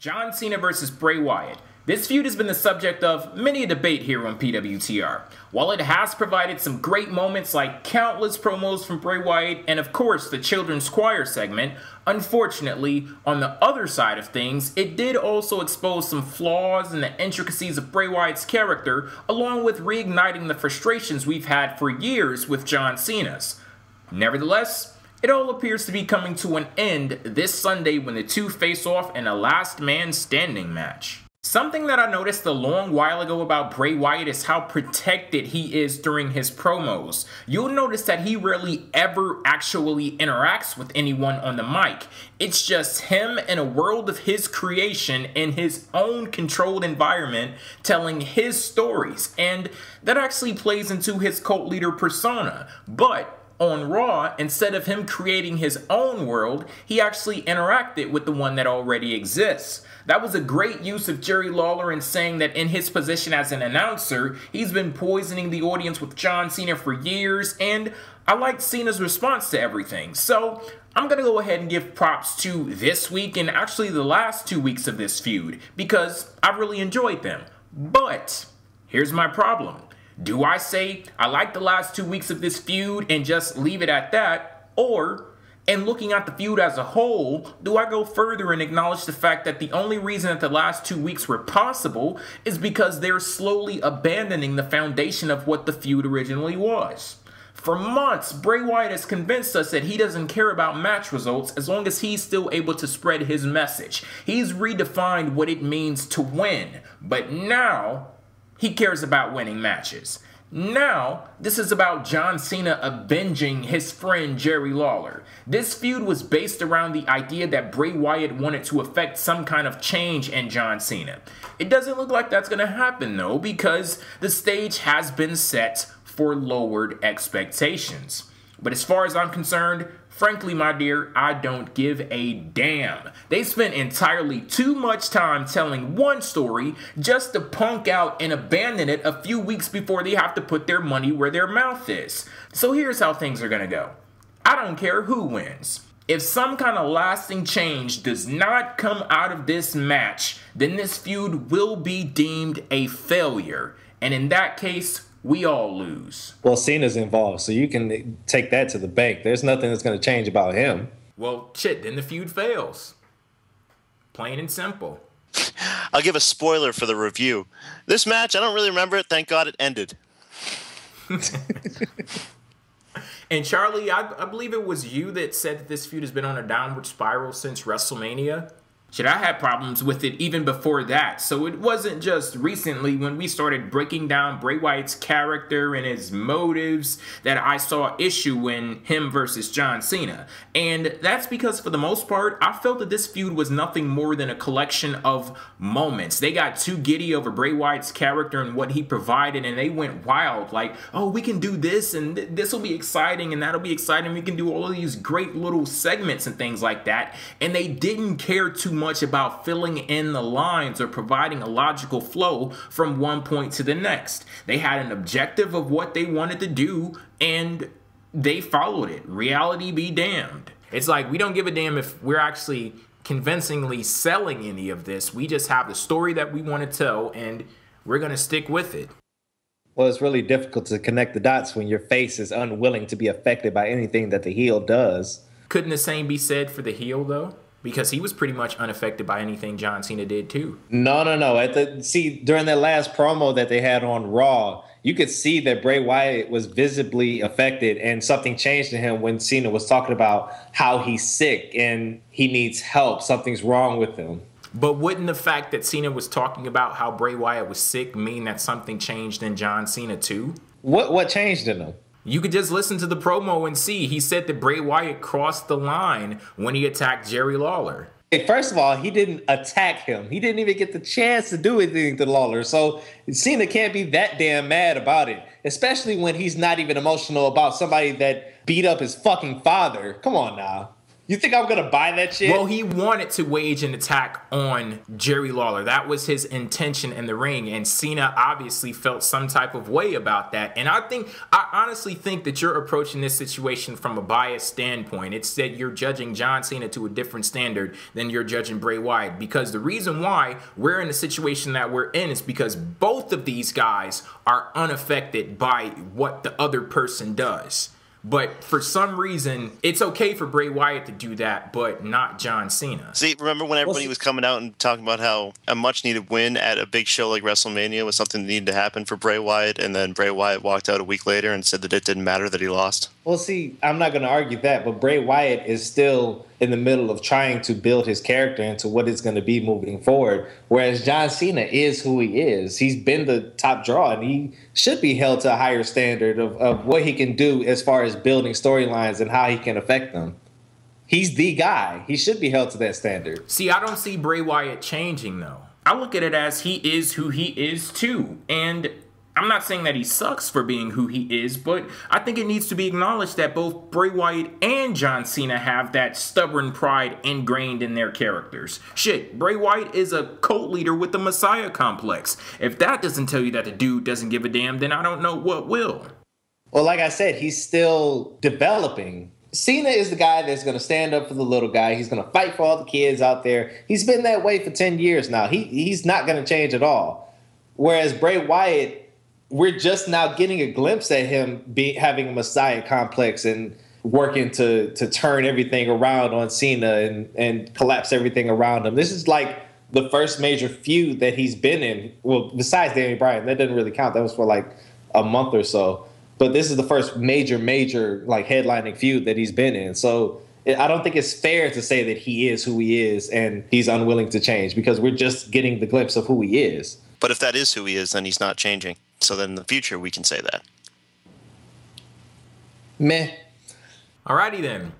John Cena versus Bray Wyatt. This feud has been the subject of many a debate here on PWTR. While it has provided some great moments like countless promos from Bray Wyatt and of course the children's choir segment, unfortunately, on the other side of things, it did also expose some flaws in the intricacies of Bray Wyatt's character, along with reigniting the frustrations we've had for years with John Cena's. Nevertheless, it all appears to be coming to an end this Sunday when the two face off in a last man standing match. Something that I noticed a long while ago about Bray Wyatt is how protected he is during his promos. You'll notice that he rarely ever actually interacts with anyone on the mic. It's just him in a world of his creation in his own controlled environment telling his stories, and that actually plays into his cult leader persona. But on Raw, instead of him creating his own world, he actually interacted with the one that already exists. That was a great use of Jerry Lawler in saying that in his position as an announcer, he's been poisoning the audience with John Cena for years, and I liked Cena's response to everything. So I'm going to go ahead and give props to this week and actually the last 2 weeks of this feud, because I really enjoyed them. But here's my problem. Do I say I like the last 2 weeks of this feud and just leave it at that? Or, in looking at the feud as a whole, do I go further and acknowledge the fact that the only reason that the last 2 weeks were possible is because they're slowly abandoning the foundation of what the feud originally was? For months, Bray Wyatt has convinced us that he doesn't care about match results as long as he's still able to spread his message. He's redefined what it means to win, but now he cares about winning matches. Now, this is about John Cena avenging his friend Jerry Lawler. This feud was based around the idea that Bray Wyatt wanted to effect some kind of change in John Cena. It doesn't look like that's going to happen though, because the stage has been set for lowered expectations. But as far as I'm concerned, frankly, my dear, I don't give a damn. They spent entirely too much time telling one story just to punk out and abandon it a few weeks before they have to put their money where their mouth is. So here's how things are gonna go. I don't care who wins. If some kind of lasting change does not come out of this match, then this feud will be deemed a failure. And in that case, we all lose. Well, Cena's involved, so you can take that to the bank. There's nothing that's going to change about him. Well, shit, then the feud fails. Plain and simple. I'll give a spoiler for the review. This match, I don't really remember it. Thank God it ended. And Charlie, I believe it was you that said that this feud has been on a downward spiral since WrestleMania. Shit, I had problems with it even before that, so it wasn't just recently when we started breaking down Bray Wyatt's character and his motives that I saw issue in him versus John Cena. And that's because for the most part, I felt that this feud was nothing more than a collection of moments. They got too giddy over Bray Wyatt's character and what he provided, and they went wild, like, oh, we can do this, and this will be exciting, and that'll be exciting, we can do all of these great little segments and things like that, and they didn't care too much about filling in the lines or providing a logical flow from one point to the next. They had an objective of what they wanted to do and they followed it. Reality be damned. It's like we don't give a damn if we're actually convincingly selling any of this. We just have the story that we want to tell and we're going to stick with it. Well, it's really difficult to connect the dots when your face is unwilling to be affected by anything that the heel does. Couldn't the same be said for the heel though? Because he was pretty much unaffected by anything John Cena did too. No. During that last promo that they had on Raw, you could see that Bray Wyatt was visibly affected and something changed in him when Cena was talking about how he's sick and he needs help. Something's wrong with him. But wouldn't the fact that Cena was talking about how Bray Wyatt was sick mean that something changed in John Cena too? What changed in him? You could just listen to the promo and see. He said that Bray Wyatt crossed the line when he attacked Jerry Lawler. First of all, he didn't attack him. He didn't even get the chance to do anything to Lawler. So Cena can't be that damn mad about it, especially when he's not even emotional about somebody that beat up his fucking father. Come on now. You think I'm gonna buy that shit? Well, he wanted to wage an attack on Jerry Lawler. That was his intention in the ring, and Cena obviously felt some type of way about that. And I honestly think that you're approaching this situation from a biased standpoint. It's that you're judging John Cena to a different standard than you're judging Bray Wyatt, because the reason why we're in the situation that we're in is because both of these guys are unaffected by what the other person does. But for some reason, it's okay for Bray Wyatt to do that, but not John Cena. See, remember when everybody was coming out and talking about how a much-needed win at a big show like WrestleMania was something that needed to happen for Bray Wyatt, and then Bray Wyatt walked out a week later and said that it didn't matter that he lost? Well, see, I'm not going to argue that, but Bray Wyatt is still in the middle of trying to build his character into what it's going to be moving forward, whereas John Cena is who he is. He's been the top draw, and he should be held to a higher standard of what he can do as far as building storylines and how he can affect them. He's the guy. He should be held to that standard. See, I don't see Bray Wyatt changing, though. I look at it as he is who he is, too. And I'm not saying that he sucks for being who he is, but I think it needs to be acknowledged that both Bray Wyatt and John Cena have that stubborn pride ingrained in their characters. Shit, Bray Wyatt is a cult leader with the Messiah complex. If that doesn't tell you that the dude doesn't give a damn, then I don't know what will. Well, like I said, he's still developing. Cena is the guy that's going to stand up for the little guy. He's going to fight for all the kids out there. He's been that way for 10 years now. He's not going to change at all. Whereas Bray Wyatt, we're just now getting a glimpse at him having a Messiah complex and working to turn everything around on Cena and collapse everything around him. This is like the first major feud that he's been in. Well, besides Daniel Bryan, that doesn't really count. That was for like a month or so. But this is the first major like headlining feud that he's been in. So I don't think it's fair to say that he is who he is and he's unwilling to change, because we're just getting the glimpse of who he is. But if that is who he is, then he's not changing. So then in the future, we can say that. Meh. Alrighty then.